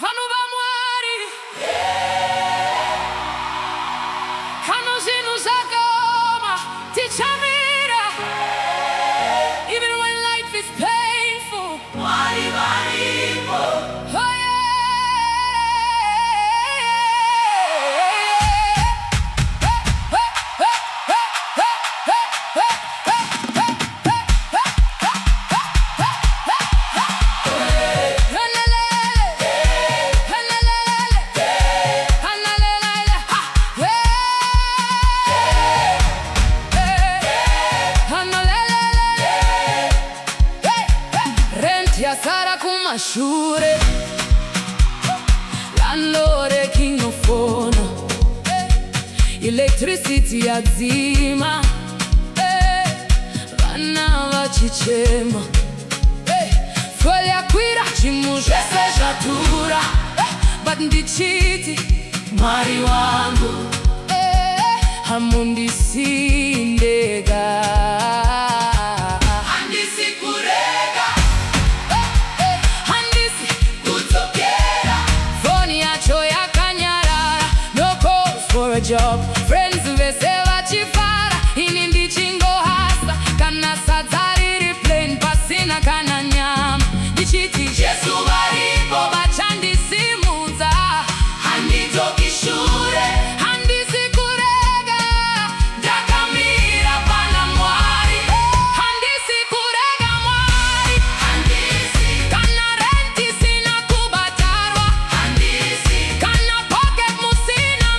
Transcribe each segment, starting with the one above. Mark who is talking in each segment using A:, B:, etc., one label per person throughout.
A: Vanhu vamwari kana zvinhu zvakaoma tichamira even when life is painful. Mwari varipo. Oh yeah. Sara kumashure landlord kinofona electricity yadzima vana vachichema fuel yakwira chinhu zvese zvadhura but ndichiti Mwari wangu hamundisindega. Job friends vese vachifara ini ndichingohasa kana sadza riri plain pasina kana nyama ndichiti Jesu varipo vachandisimudza handidzoki shure handisi kurega ndakamira pana Mwari handisi kurega Mwari handisi kana renti sina kubatarwa handisi kana pocket musina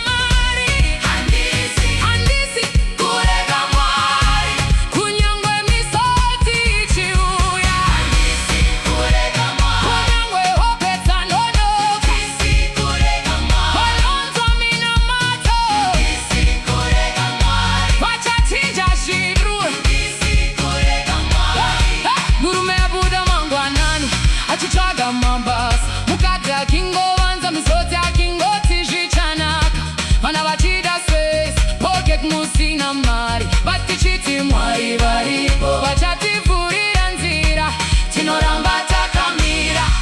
A: mabasa mukati akingovanza misodzi akingoti zvichanaka vana vachida space pocket musina mari but tichiti Mwari varipo vachativhurira nzira tinoramba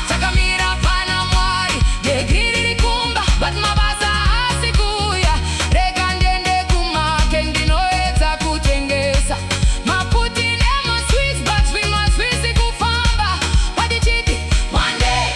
A: takamira pana Mwari degri riri kumba but mabasa haasi kuya rega ndiende kumake ndinoedza kutengesa maputi nemasweets but zvinwa zvisi kufamba but tichiti one day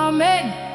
A: amen.